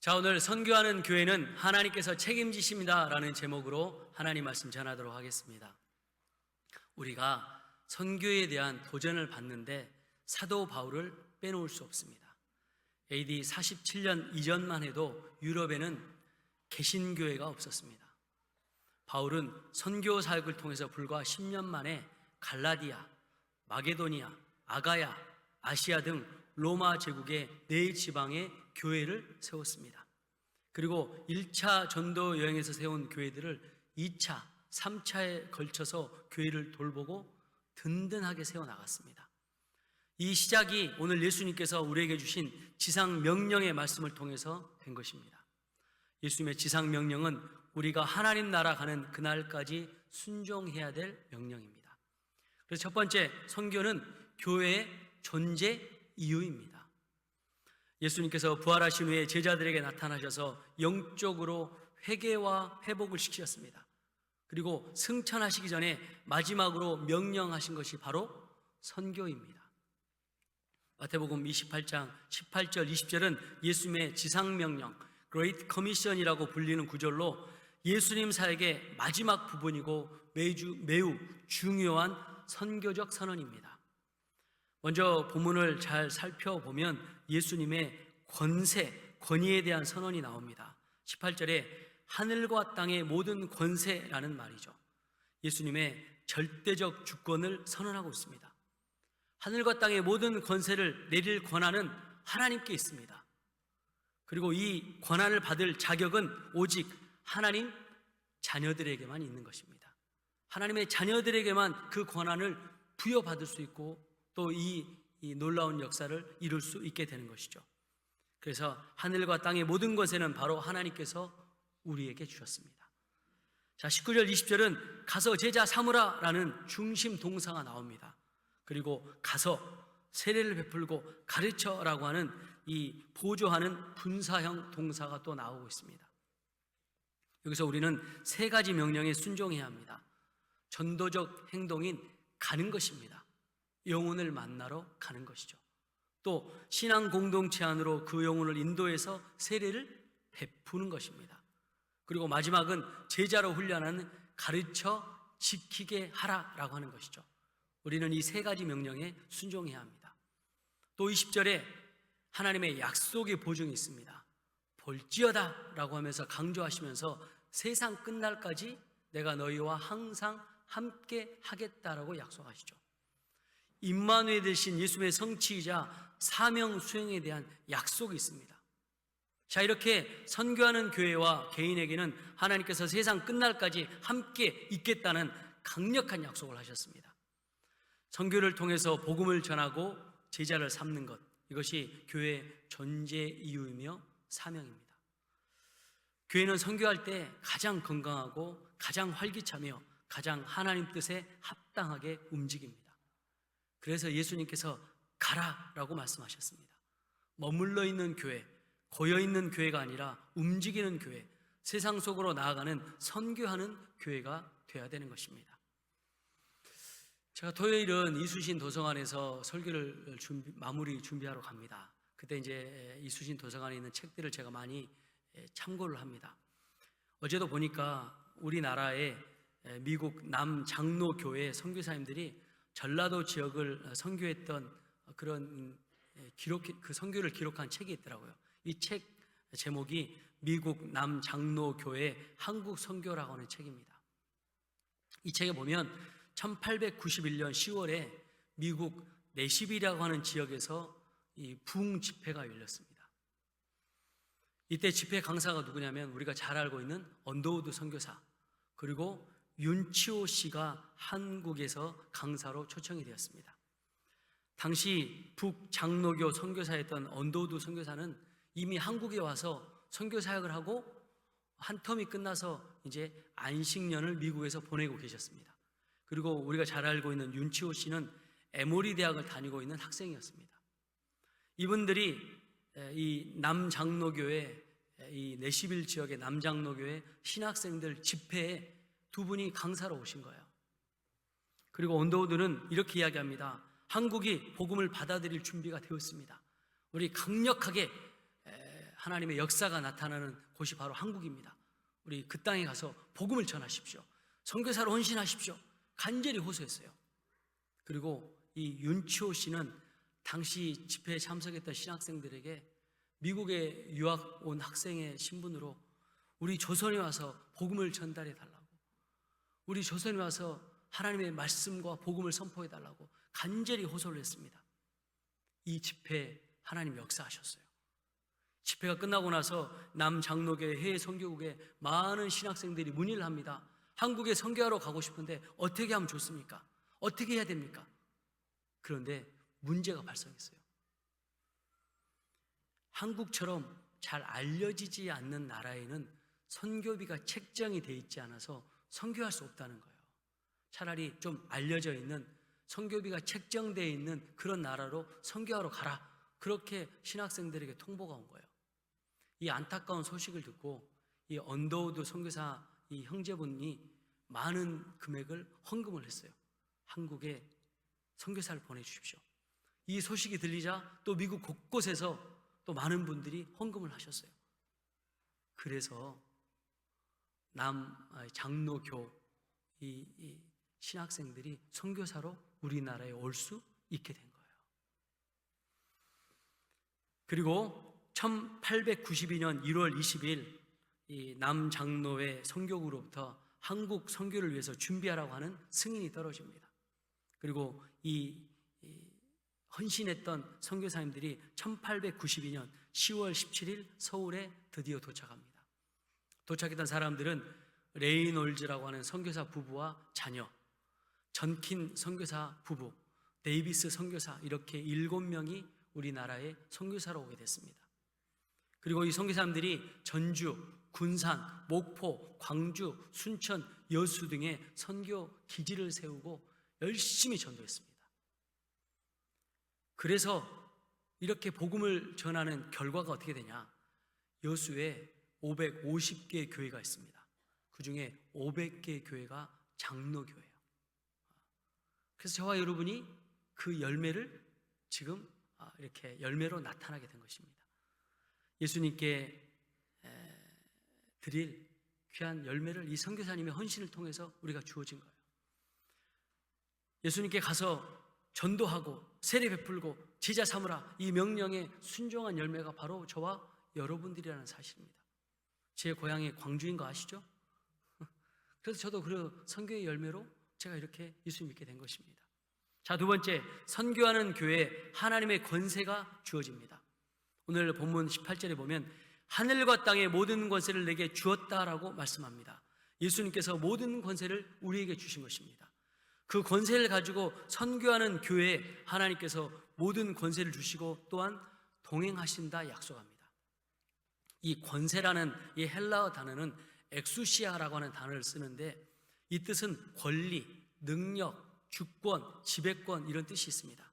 자, 오늘 선교하는 교회는 하나님께서 책임지십니다 라는 제목으로 하나님 말씀 전하도록 하겠습니다. 우리가 선교에 대한 도전을 받는데 사도 바울을 빼놓을 수 없습니다. AD 47년 이전만 해도 유럽에는 개신교회가 없었습니다. 바울은 선교 사역을 통해서 불과 10년 만에 갈라디아, 마게도니아, 아가야, 아시아 등 로마 제국의 4지방에 교회를 세웠습니다. 그리고 1차 전도 여행에서 세운 교회들을 2차, 3차에 걸쳐서 교회를 돌보고 든든하게 세워나갔습니다. 이 시작이 오늘 예수님께서 우리에게 주신 지상 명령의 말씀을 통해서 된 것입니다. 예수님의 지상 명령은 우리가 하나님 나라 가는 그날까지 순종해야 될 명령입니다. 그래서 첫 번째, 선교는 교회의 존재 이유입니다. 예수님께서 부활하신 후에 제자들에게 나타나셔서 영적으로 회개와 회복을 시키셨습니다. 그리고 승천하시기 전에 마지막으로 명령하신 것이 바로 선교입니다. 마태복음 28장 18절 20절은 예수님의 지상명령 Great Commission이라고 불리는 구절로 예수님 사역의 마지막 부분이고 매우 중요한 선교적 선언입니다. 먼저 본문을 잘 살펴보면 예수님의 권위에 대한 선언이 나옵니다. 18절에 하늘과 땅의 모든 권세라는 말이죠. 예수님의 절대적 주권을 선언하고 있습니다. 하늘과 땅의 모든 권세를 내릴 권한은 하나님께 있습니다. 그리고 이 권한을 받을 자격은 오직 하나님 자녀들에게만 있는 것입니다. 하나님의 자녀들에게만 그 권한을 부여받을 수 있고 또 이 놀라운 역사를 이룰 수 있게 되는 것이죠. 그래서 하늘과 땅의 모든 권세는 바로 하나님께서 우리에게 주셨습니다. 자, 19절 20절은 가서 제자 삼으라 라는 중심 동사가 나옵니다. 그리고 가서 세례를 베풀고 가르쳐라고 하는 이 보조하는 분사형 동사가 또 나오고 있습니다. 여기서 우리는 3가지 명령에 순종해야 합니다. 전도적 행동인 가는 것입니다. 영혼을 만나러 가는 것이죠. 또 신앙 공동체 안으로 그 영혼을 인도해서 세례를 베푸는 것입니다. 그리고 마지막은 제자로 훈련하는 가르쳐 지키게 하라라고 하는 것이죠. 우리는 이 3가지 명령에 순종해야 합니다. 또 20절에 하나님의 약속의 보증이 있습니다. 볼지어다 라고 하면서 강조하시면서 세상 끝날까지 내가 너희와 항상 함께 하겠다라고 약속하시죠. 임마누엘 되신 예수님의 성취이자 사명 수행에 대한 약속이 있습니다. 자, 이렇게 선교하는 교회와 개인에게는 하나님께서 세상 끝날까지 함께 있겠다는 강력한 약속을 하셨습니다. 선교를 통해서 복음을 전하고 제자를 삼는 것, 이것이 교회의 존재 이유이며 사명입니다. 교회는 선교할 때 가장 건강하고 가장 활기차며 가장 하나님 뜻에 합당하게 움직입니다. 그래서 예수님께서 가라라고 말씀하셨습니다. 머물러 있는 교회, 고여 있는 교회가 아니라 움직이는 교회, 세상 속으로 나아가는 선교하는 교회가 되어야 되는 것입니다. 제가 토요일은 이수신 도서관에서 설교를 마무리 준비하러 갑니다. 그때 이제 이수신 도서관에 있는 책들을 제가 많이 참고를 합니다. 어제도 보니까 우리나라의 미국 남장로교회 선교사님들이 전라도 지역을 선교했던 그런 그 선교를 기록한 책이 있더라고요. 이 책 제목이 미국 남장로교회 한국 선교라고 하는 책입니다. 이 책에 보면 1891년 10월에 미국 내시빌이라고 하는 지역에서 이 부흥 집회가 열렸습니다. 이때 집회 강사가 누구냐면 우리가 잘 알고 있는 언더우드 선교사, 그리고 윤치호 씨가 한국에서 강사로 초청이 되었습니다. 당시 북장로교 선교사였던 언더우드 선교사는 이미 한국에 와서 선교 사역을 하고 한 텀이 끝나서 이제 안식년을 미국에서 보내고 계셨습니다. 그리고 우리가 잘 알고 있는 윤치호 씨는 에모리 대학을 다니고 있는 학생이었습니다. 이분들이 이 남장로교회, 이 내시빌 지역의 남장로교회 신학생들 집회에 2분이 강사로 오신 거예요. 그리고 언더우드는 이렇게 이야기합니다. 한국이 복음을 받아들일 준비가 되었습니다. 우리 강력하게 하나님의 역사가 나타나는 곳이 바로 한국입니다. 우리 그 땅에 가서 복음을 전하십시오. 선교사로 헌신하십시오. 간절히 호소했어요. 그리고 이 윤치호 씨는 당시 집회에 참석했던 신학생들에게 미국에 유학 온 학생의 신분으로 우리 조선에 와서 복음을 전달해 달라고, 우리 조선에 와서 하나님의 말씀과 복음을 선포해 달라고 간절히 호소를 했습니다. 이 집회에 하나님 역사하셨어요. 집회가 끝나고 나서 남장로교회 해외 선교국에 많은 신학생들이 문의를 합니다. 한국에 선교하러 가고 싶은데 어떻게 하면 좋습니까? 어떻게 해야 됩니까? 그런데 문제가 발생했어요. 한국처럼 잘 알려지지 않는 나라에는 선교비가 책정이 돼 있지 않아서 선교할 수 없다는 거예요. 차라리 좀 알려져 있는, 선교비가 책정되어 있는 그런 나라로 선교하러 가라, 그렇게 신학생들에게 통보가 온 거예요. 이 안타까운 소식을 듣고 이 언더우드 선교사 이 형제분이 많은 금액을 헌금을 했어요. 한국에 선교사를 보내주십시오. 이 소식이 들리자 또 미국 곳곳에서 또 많은 분들이 헌금을 하셨어요. 그래서 장로교 이 신학생들이 선교사로 우리나라에 올 수 있게 된 거예요. 그리고 1892년 1월 20일 이 남장로회 선교구로부터 한국 선교를 위해서 준비하라고 하는 승인이 떨어집니다. 그리고 이 헌신했던 선교사님들이 1892년 10월 17일 서울에 드디어 도착합니다. 도착했던 사람들은 레이놀즈라고 하는 선교사 부부와 자녀, 전킨 선교사 부부, 데이비스 선교사, 이렇게 7명이 우리나라에 선교사로 오게 됐습니다. 그리고 이 선교사님들이 전주, 군산, 목포, 광주, 순천, 여수 등의 선교 기지를 세우고 열심히 전도했습니다. 그래서 이렇게 복음을 전하는 결과가 어떻게 되냐? 여수에 550개의 교회가 있습니다. 그 중에 500개의 교회가 장로교회예요. 그래서 저와 여러분이 그 열매를 지금 이렇게 열매로 나타나게 된 것입니다. 예수님께 드릴 귀한 열매를 이 선교사님의 헌신을 통해서 우리가 주어진 거예요. 예수님께 가서 전도하고 세례 베풀고 제자 삼으라, 이 명령에 순종한 열매가 바로 저와 여러분들이라는 사실입니다. 제 고향이 광주인 거 아시죠? 그래서 저도 그 선교의 열매로 제가 이렇게 예수 믿게 된 것입니다. 자, 두 번째, 선교하는 교회에 하나님의 권세가 주어집니다. 오늘 본문 18절에 보면 하늘과 땅의 모든 권세를 내게 주었다라고 말씀합니다. 예수님께서 모든 권세를 우리에게 주신 것입니다. 그 권세를 가지고 선교하는 교회에 하나님께서 모든 권세를 주시고 또한 동행하신다 약속합니다. 이 권세라는 이 헬라어 단어는 엑수시아라고 하는 단어를 쓰는데 이 뜻은 권리, 능력, 주권, 지배권 이런 뜻이 있습니다.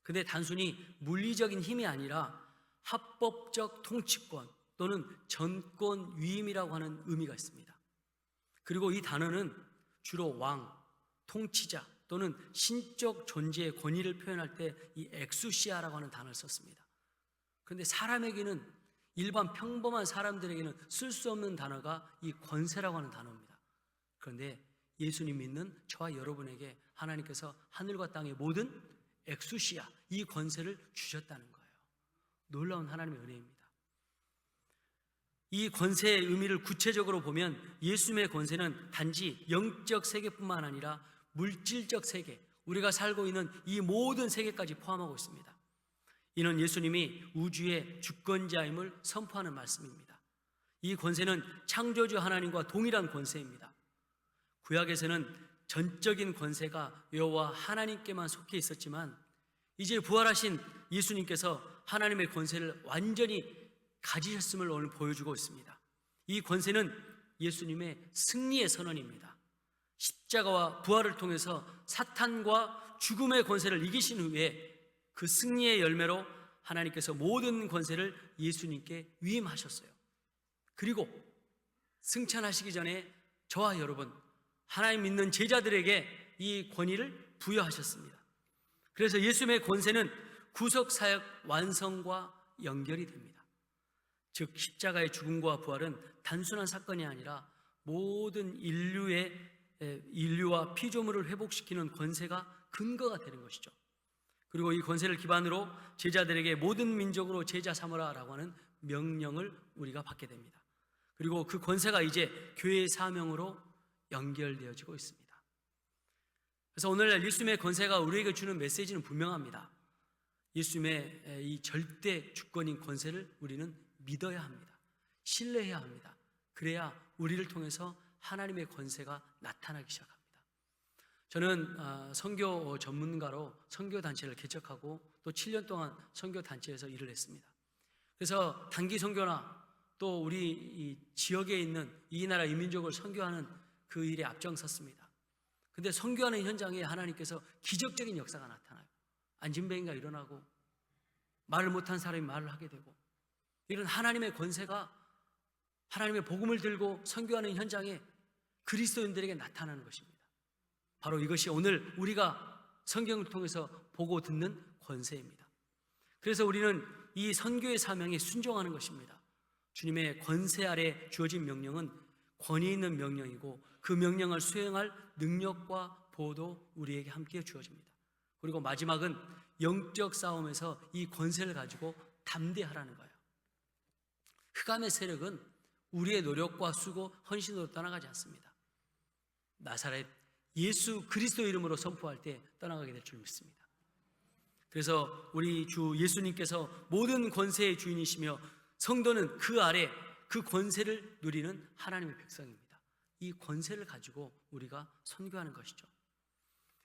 근데 단순히 물리적인 힘이 아니라 합법적 통치권 또는 전권 위임이라고 하는 의미가 있습니다. 그리고 이 단어는 주로 왕, 통치자 또는 신적 존재의 권위를 표현할 때 이 엑수시아라고 하는 단어를 썼습니다. 그런데 사람에게는, 일반 평범한 사람들에게는 쓸 수 없는 단어가 이 권세라고 하는 단어입니다. 그런데 예수님 믿는 저와 여러분에게 하나님께서 하늘과 땅의 모든 엑수시아, 이 권세를 주셨다는 거예요. 놀라운 하나님의 은혜입니다. 이 권세의 의미를 구체적으로 보면 예수님의 권세는 단지 영적 세계뿐만 아니라 물질적 세계, 우리가 살고 있는 이 모든 세계까지 포함하고 있습니다. 이는 예수님이 우주의 주권자임을 선포하는 말씀입니다. 이 권세는 창조주 하나님과 동일한 권세입니다. 구약에서는 전적인 권세가 여호와 하나님께만 속해 있었지만 이제 부활하신 예수님께서 하나님의 권세를 완전히 가지셨음을 오늘 보여주고 있습니다. 이 권세는 예수님의 승리의 선언입니다. 십자가와 부활을 통해서 사탄과 죽음의 권세를 이기신 후에 그 승리의 열매로 하나님께서 모든 권세를 예수님께 위임하셨어요. 그리고 승천하시기 전에 저와 여러분, 하나님 믿는 제자들에게 이 권위를 부여하셨습니다. 그래서 예수님의 권세는 구속사역 완성과 연결이 됩니다. 즉 십자가의 죽음과 부활은 단순한 사건이 아니라 모든 인류와 피조물을 회복시키는 권세가 근거가 되는 것이죠. 그리고 이 권세를 기반으로 제자들에게 모든 민족으로 제자 삼으라라고 하는 명령을 우리가 받게 됩니다. 그리고 그 권세가 이제 교회의 사명으로 연결되어지고 있습니다. 그래서 오늘날 예수님의 권세가 우리에게 주는 메시지는 분명합니다. 예수님의 이 절대 주권인 권세를 우리는 믿어야 합니다. 신뢰해야 합니다. 그래야 우리를 통해서 하나님의 권세가 나타나기 시작합니다. 저는 선교 전문가로 선교단체를 개척하고 또 7년 동안 선교단체에서 일을 했습니다. 그래서 단기 선교나 또 우리 이 지역에 있는 이 나라 이민족을 선교하는 그 일에 앞장섰습니다. 근데 선교하는 현장에 하나님께서 기적적인 역사가 나타나요. 안진뱅이가 일어나고 말을 못한 사람이 말을 하게 되고, 이런 하나님의 권세가 하나님의 복음을 들고 선교하는 현장에 그리스도인들에게 나타나는 것입니다. 바로 이것이 오늘 우리가 성경을 통해서 보고 듣는 권세입니다. 그래서 우리는 이 선교의 사명에 순종하는 것입니다. 주님의 권세 아래 주어진 명령은 권위 있는 명령이고 그 명령을 수행할 능력과 보호도 우리에게 함께 주어집니다. 그리고 마지막은 영적 싸움에서 이 권세를 가지고 담대하라는 거예요. 흑암의 세력은 우리의 노력과 수고, 헌신으로 떠나가지 않습니다. 나사렛 예수 그리스도 이름으로 선포할 때 떠나가게 될 줄 믿습니다. 그래서 우리 주 예수님께서 모든 권세의 주인이시며 성도는 그 아래 그 권세를 누리는 하나님의 백성입니다. 이 권세를 가지고 우리가 선교하는 것이죠.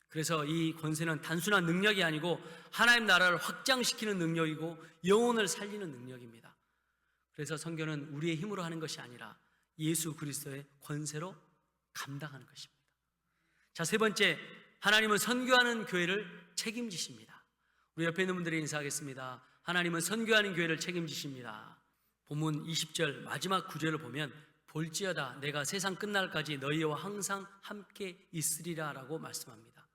그래서 이 권세는 단순한 능력이 아니고 하나님 나라를 확장시키는 능력이고 영혼을 살리는 능력입니다. 그래서 선교는 우리의 힘으로 하는 것이 아니라 예수 그리스도의 권세로 감당하는 것입니다. 자, 세 번째, 하나님은 선교하는 교회를 책임지십니다. 우리 옆에 있는 분들에게 인사하겠습니다. 하나님은 선교하는 교회를 책임지십니다. 본문 20절 마지막 구절을 보면 볼지어다 내가 세상 끝날까지 너희와 항상 함께 있으리라 라고 말씀합니다.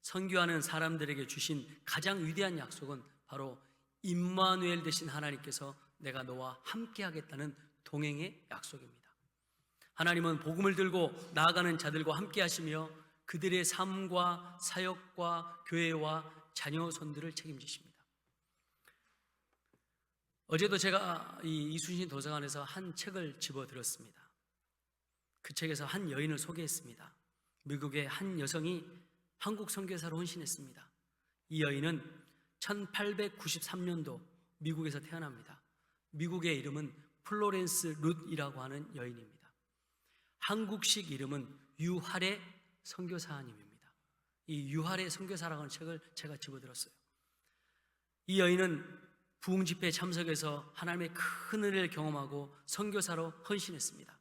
선교하는 사람들에게 주신 가장 위대한 약속은 바로 임마누엘 되신 하나님께서 내가 너와 함께 하겠다는 동행의 약속입니다. 하나님은 복음을 들고 나아가는 자들과 함께 하시며 그들의 삶과 사역과 교회와 자녀 손들을 책임지십니다. 어제도 제가 이 이순신 도서관에서 한 책을 집어들었습니다. 그 책에서 한 여인을 소개했습니다. 미국의 한 여성이 한국 선교사로 헌신했습니다. 이 여인은 1893년도 미국에서 태어납니다. 미국의 이름은 플로렌스 룻이라고 하는 여인입니다. 한국식 이름은 유할의 선교사님입니다. 이 유할의 선교사라고 하는 책을 제가 집어들었어요. 이 여인은 부흥집회에 참석해서 하나님의 큰 은혜를 경험하고 선교사로 헌신했습니다.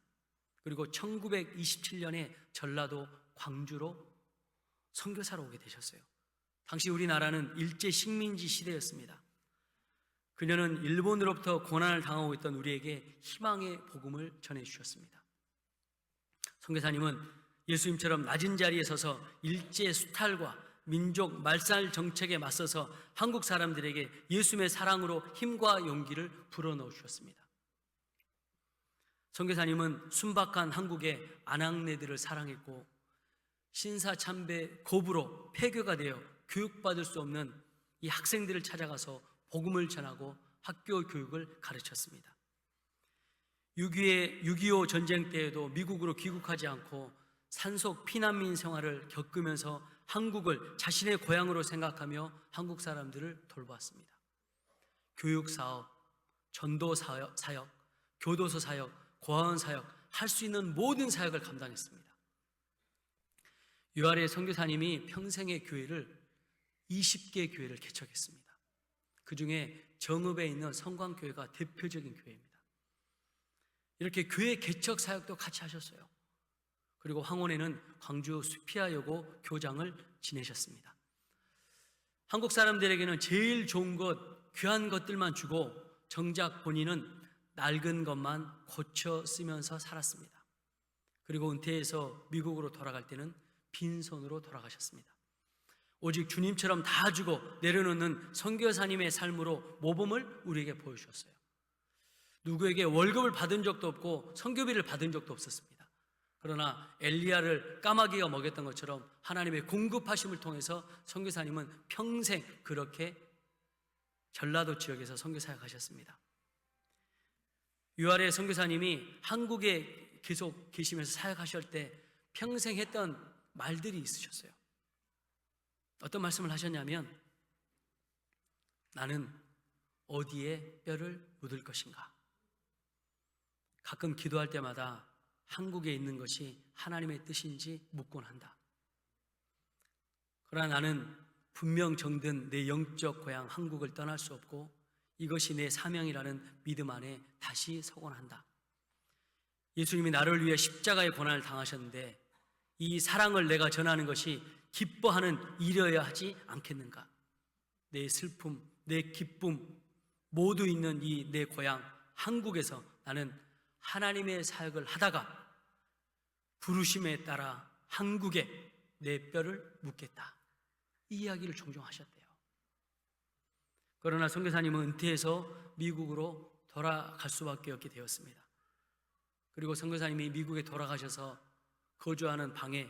그리고 1927년에 전라도 광주로 선교사로 오게 되셨어요. 당시 우리나라는 일제 식민지 시대였습니다. 그녀는 일본으로부터 고난을 당하고 있던 우리에게 희망의 복음을 전해주셨습니다. 선교사님은 예수님처럼 낮은 자리에 서서 일제 수탈과 민족 말살 정책에 맞서서 한국 사람들에게 예수님의 사랑으로 힘과 용기를 불어넣어 주셨습니다. 선교사님은 순박한 한국의 아낙네들을 사랑했고 신사참배 고부로 폐교가 되어 교육받을 수 없는 이 학생들을 찾아가서 복음을 전하고 학교 교육을 가르쳤습니다. 6.25 전쟁 때에도 미국으로 귀국하지 않고 산속 피난민 생활을 겪으면서 한국을 자신의 고향으로 생각하며 한국 사람들을 돌보았습니다. 교육사업, 전도사역, 교도소 사역, 고아원 사역, 할 수 있는 모든 사역을 감당했습니다. 유할의 선교사님이 평생의 교회를 20개 교회를 개척했습니다. 그 중에 정읍에 있는 성광교회가 대표적인 교회입니다. 이렇게 교회 개척 사역도 같이 하셨어요. 그리고 황혼에는 광주 수피아여고 교장을 지내셨습니다. 한국 사람들에게는 제일 좋은 것, 귀한 것들만 주고 정작 본인은 낡은 것만 고쳐 쓰면서 살았습니다. 그리고 은퇴해서 미국으로 돌아갈 때는 빈손으로 돌아가셨습니다. 오직 주님처럼 다 주고 내려놓는 선교사님의 삶으로 모범을 우리에게 보여주셨어요. 누구에게 월급을 받은 적도 없고 선교비를 받은 적도 없었습니다. 그러나 엘리야를 까마귀가 먹였던 것처럼 하나님의 공급하심을 통해서 선교사님은 평생 그렇게 전라도 지역에서 선교 사역하셨습니다. 유아래 선교사님이 한국에 계속 계시면서 사역하실 때 평생 했던 말들이 있으셨어요. 어떤 말씀을 하셨냐면, 나는 어디에 뼈를 묻을 것인가? 가끔 기도할 때마다 한국에 있는 것이 하나님의 뜻인지 묻곤 한다. 그러나 나는 분명 정든 내 영적 고향 한국을 떠날 수 없고 이것이 내 사명이라는 믿음 안에 다시 서곤 한다. 예수님이 나를 위해 십자가의 고난을 당하셨는데 이 사랑을 내가 전하는 것이 기뻐하는 일이어야 하지 않겠는가? 내 슬픔, 내 기쁨 모두 있는 이 내 고향 한국에서 나는 하나님의 사역을 하다가 부르심에 따라 한국에 내 뼈를 묻겠다. 이 이야기를 종종 하셨대요. 그러나 선교사님은 은퇴해서 미국으로 돌아갈 수밖에 없게 되었습니다. 그리고 선교사님이 미국에 돌아가셔서 거주하는 방에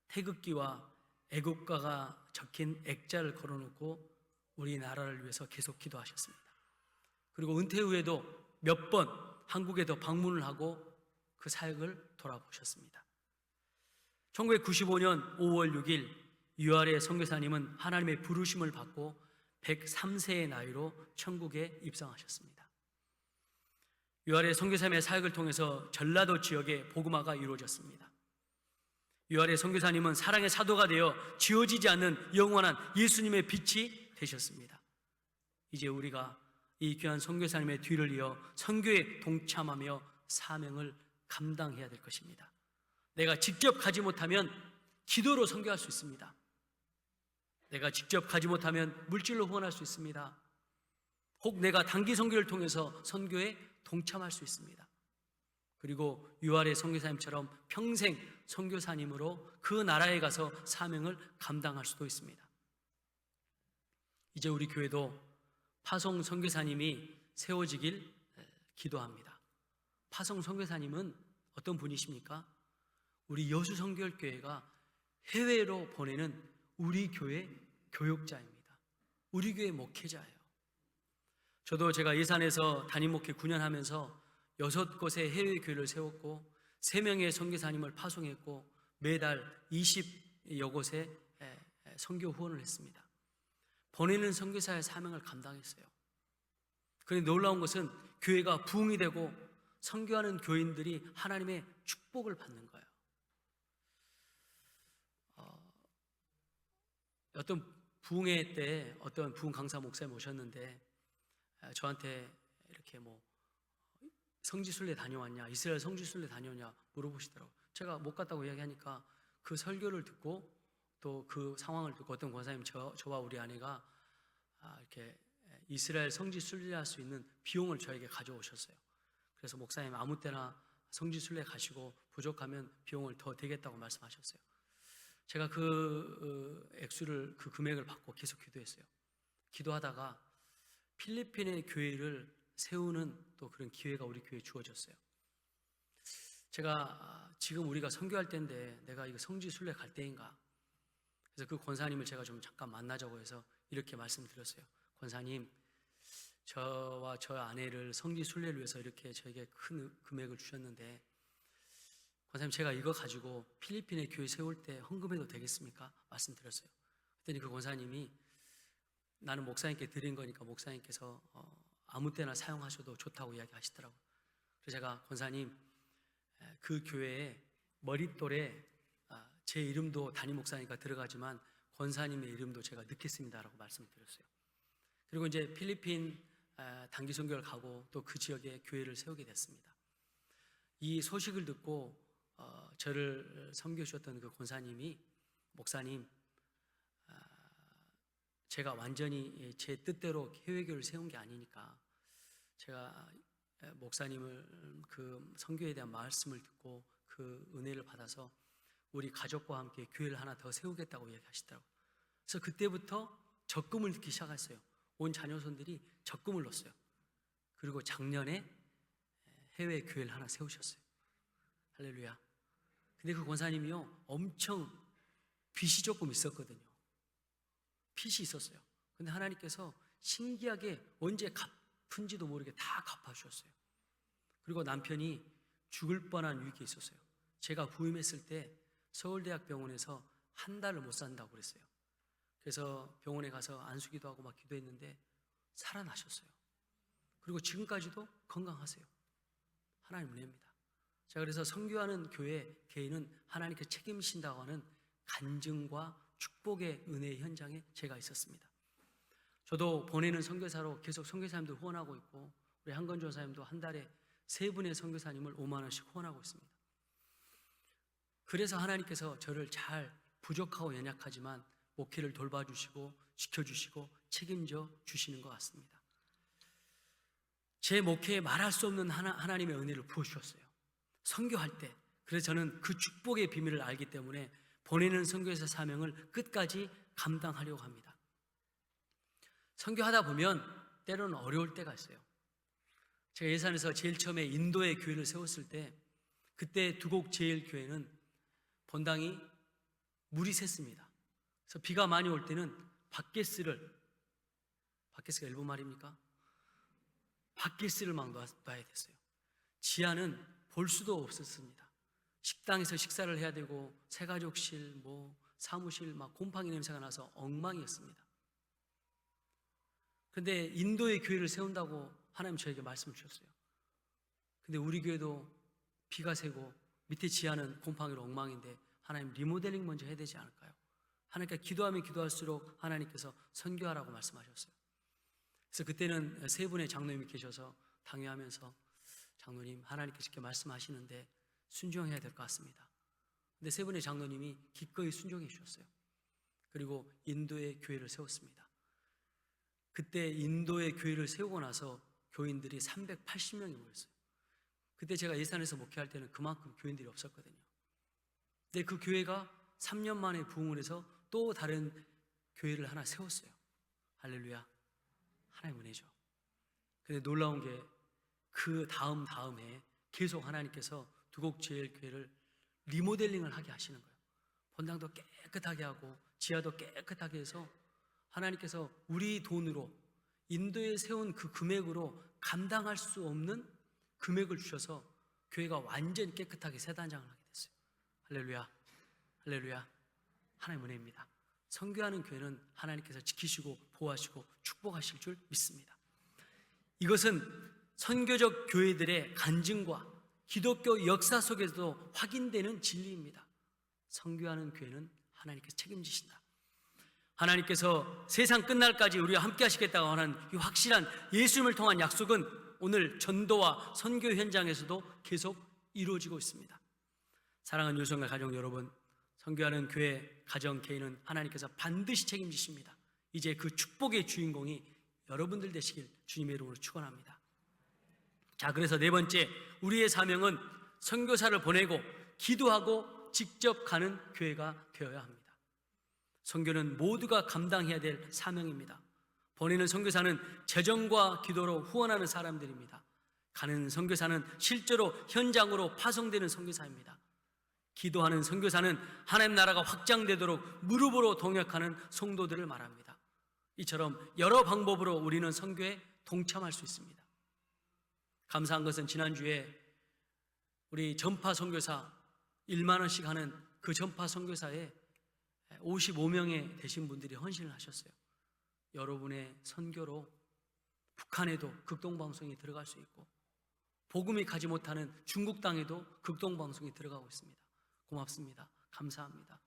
태극기와 애국가가 적힌 액자를 걸어놓고 우리나라를 위해서 계속 기도하셨습니다. 그리고 은퇴 후에도 몇 번 한국에도 방문을 하고 그 사역을 돌아보셨습니다. 1995년 5월 6일 유아래 선교사님은 하나님의 부르심을 받고 103세의 나이로 천국에 입성하셨습니다. 유아래 선교사님의 사역을 통해서 전라도 지역에 복음화가 이루어졌습니다. 유아래 선교사님은 사랑의 사도가 되어 지워지지 않는 영원한 예수님의 빛이 되셨습니다. 이제 우리가 이 귀한 선교사님의 뒤를 이어 선교에 동참하며 사명을 감당해야 될 것입니다. 내가 직접 가지 못하면 기도로 선교할 수 있습니다. 내가 직접 가지 못하면 물질로 후원할 수 있습니다. 혹 내가 단기 선교를 통해서 선교에 동참할 수 있습니다. 그리고 유아래 선교사님처럼 평생 선교사님으로 그 나라에 가서 사명을 감당할 수도 있습니다. 이제 우리 교회도 파송 선교사님이 세워지길 기도합니다. 파송 선교사님은 어떤 분이십니까? 우리 여수 선교교회가 해외로 보내는 우리 교회 교육자입니다. 우리 교회 목회자예요. 저도 제가 예산에서 담임 목회 9년 하면서 6곳의 해외 교회를 세웠고 3명의 선교사님을 파송했고 매달 20여 곳에 선교 후원을 했습니다. 보내는 선교사의 사명을 감당했어요. 그런데 놀라운 것은 교회가 부흥이 되고 선교하는 교인들이 하나님의 축복을 받는 거예요. 어떤 부흥회 때 어떤 부흥 강사 목사님 오셨는데 저한테 이렇게 성지순례 다녀왔냐, 이스라엘 성지순례 다녀왔냐 물어보시더라고요. 제가 못 갔다고 이야기하니까 그 설교를 듣고 또 그 상황을 듣고 어떤 권사님 저와 우리 아내가 이렇게 이스라엘 성지순례할 수 있는 비용을 저에게 가져오셨어요. 그래서 목사님 아무 때나 성지순례 가시고 부족하면 비용을 더 대겠다고 말씀하셨어요. 제가 그 액수를 그 금액을 받고 계속 기도했어요. 기도하다가 필리핀의 교회를 세우는 또 그런 기회가 우리 교회에 주어졌어요. 제가 지금 우리가 선교할 때인데 내가 이거 성지순례 갈 때인가? 그래서 그 권사님을 제가 좀 잠깐 만나자고 해서 이렇게 말씀드렸어요. 권사님, 저와 저 아내를 성지순례를 위해서 이렇게 저에게 큰 금액을 주셨는데 권사님, 제가 이거 가지고 필리핀의 교회 세울 때 헌금해도 되겠습니까? 말씀드렸어요. 그랬더니 그 권사님이 나는 목사님께 드린 거니까 목사님께서 아무 때나 사용하셔도 좋다고 이야기하시더라고요. 그래서 제가 권사님, 그 교회에 머릿돌에 제 이름도 담임 목사니까 들어가지만 권사님의 이름도 제가 넣겠습니다라고 말씀드렸어요. 그리고 이제 필리핀 단기 선교를 가고 또 그 지역에 교회를 세우게 됐습니다. 이 소식을 듣고 저를 섬겨 주셨던 그 권사님이 목사님, 제가 완전히 제 뜻대로 해외교회를 세운 게 아니니까 제가 목사님을 그 선교에 대한 말씀을 듣고 그 은혜를 받아서 우리 가족과 함께 교회를 하나 더 세우겠다고 얘기하시더라고요. 그래서 그때부터 적금을 넣기 시작했어요. 온 자녀손들이 적금을 넣었어요. 그리고 작년에 해외 교회를 하나 세우셨어요. 할렐루야. 근데 그 권사님이요, 엄청 빚이 조금 있었거든요. 빚이 있었어요. 근데 하나님께서 신기하게 언제 갚은지도 모르게 다 갚아주셨어요. 그리고 남편이 죽을 뻔한 위기에 있었어요. 제가 부임했을 때 서울대학병원에서 한 달을 못 산다고 그랬어요. 그래서 병원에 가서 안수기도 하고 막 기도했는데 살아나셨어요. 그리고 지금까지도 건강하세요. 하나님 은혜입니다. 자, 그래서 선교하는 교회 개인은 하나님께서 책임지신다고 하는 간증과 축복의 은혜의 현장에 제가 있었습니다. 저도 보내는 선교사로 계속 선교사님들 후원하고 있고, 우리 한건조 사님도 한 달에 3분의 선교사님을 5만 원씩 후원하고 있습니다. 그래서 하나님께서 저를 잘 부족하고 연약하지만 목회를 돌봐주시고 지켜주시고 책임져 주시는 것 같습니다. 제 목회에 말할 수 없는 하나님의 은혜를 부어주셨어요. 선교할 때. 그래서 저는 그 축복의 비밀을 알기 때문에 보내는 선교사 사명을 끝까지 감당하려고 합니다. 선교하다 보면 때로는 어려울 때가 있어요. 제가 예산에서 제일 처음에 인도의 교회를 세웠을 때, 그때 두곡제일교회는 본당이 물이 샜습니다. 그래서 비가 많이 올 때는 밭가스가 일본 말입니까? 밭가스를 막 놔야 됐어요. 지하는 볼 수도 없었습니다. 식당에서 식사를 해야 되고 새가족실, 사무실 막 곰팡이 냄새가 나서 엉망이었습니다. 그런데 인도의 교회를 세운다고 하나님 저에게 말씀을 주셨어요. 근데 우리 교회도 비가 새고 밑에 지하는 곰팡이로 엉망인데 하나님 리모델링 먼저 해야 되지 않을까요? 하나님께 기도하면 기도할수록 하나님께서 선교하라고 말씀하셨어요. 그래서 그때는 3분의 장로님이 계셔서 당회하면서, 장로님, 하나님께서 이렇게 말씀하시는데 순종해야 될 것 같습니다. 근데 3분의 장로님이 기꺼이 순종해 주셨어요. 그리고 인도의 교회를 세웠습니다. 그때 인도의 교회를 세우고 나서 교인들이 380명이 모였어요. 그때 제가 예산에서 목회할 때는 그만큼 교인들이 없었거든요. 근데 그 교회가 3년 만에 부흥을 해서 또 다른 교회를 하나 세웠어요. 할렐루야. 하나님 은혜죠. 근데 놀라운 게 그 다음 해에 계속 하나님께서 두곡제일교회를 리모델링을 하게 하시는 거예요. 본당도 깨끗하게 하고 지하도 깨끗하게 해서 하나님께서 우리 돈으로 인도에 세운 그 금액으로 감당할 수 없는 금액을 주셔서 교회가 완전 깨끗하게 새 단장을 하게 됐어요. 할렐루야. 할렐루야. 하나님 은혜입니다. 선교하는 교회는 하나님께서 지키시고 보호하시고 축복하실 줄 믿습니다. 이것은 선교적 교회들의 간증과 기독교 역사 속에서도 확인되는 진리입니다. 선교하는 교회는 하나님께서 책임지신다. 하나님께서 세상 끝날까지 우리와 함께 하시겠다고 하는 이 확실한 예수님을 통한 약속은 오늘 전도와 선교 현장에서도 계속 이루어지고 있습니다. 사랑하는 유성과 가족 여러분, 선교하는 교회, 가정, 개인은 하나님께서 반드시 책임지십니다. 이제 그 축복의 주인공이 여러분들 되시길 주님의 이름으로 축원합니다. 자, 그래서 4번째, 우리의 사명은 선교사를 보내고 기도하고 직접 가는 교회가 되어야 합니다. 선교는 모두가 감당해야 될 사명입니다. 보내는 선교사는 재정과 기도로 후원하는 사람들입니다. 가는 선교사는 실제로 현장으로 파송되는 선교사입니다. 기도하는 선교사는 하나님 나라가 확장되도록 무릎으로 동역하는 성도들을 말합니다. 이처럼 여러 방법으로 우리는 선교에 동참할 수 있습니다. 감사한 것은 지난주에 우리 전파 선교사 1만 원씩 하는 그 전파 선교사에 55명의 되신 분들이 헌신을 하셨어요. 여러분의 선교로 북한에도 극동방송이 들어갈 수 있고 복음이 가지 못하는 중국 땅에도 극동방송이 들어가고 있습니다. 고맙습니다. 감사합니다.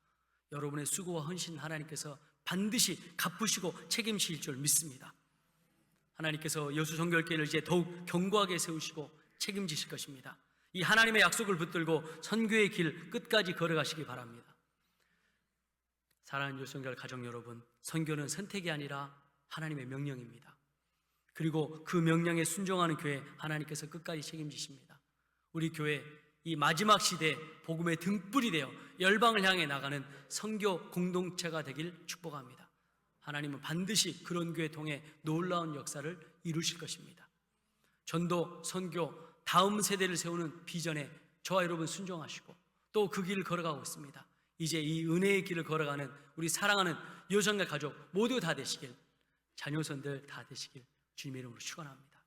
여러분의 수고와 헌신 하나님께서 반드시 갚으시고 책임지실 줄 믿습니다. 하나님께서 여수선교회를 이제 더욱 견고하게 세우시고 책임지실 것입니다. 이 하나님의 약속을 붙들고 선교의 길 끝까지 걸어가시기 바랍니다. 사랑하는 여수선교회 가족 여러분, 선교는 선택이 아니라 하나님의 명령입니다. 그리고 그 명령에 순종하는 교회 하나님께서 끝까지 책임지십니다. 우리 교회 이 마지막 시대에 복음의 등불이 되어 열방을 향해 나가는 선교 공동체가 되길 축복합니다. 하나님은 반드시 그런 교회 통해 놀라운 역사를 이루실 것입니다. 전도, 선교 다음 세대를 세우는 비전에 저와 여러분 순종하시고 또 그 길을 걸어가고 있습니다. 이제 이 은혜의 길을 걸어가는 우리 사랑하는 여성과 가족 모두 다 되시길, 자녀선들 다 되시길 주님의 이름으로 축원합니다.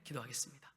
기도하겠습니다.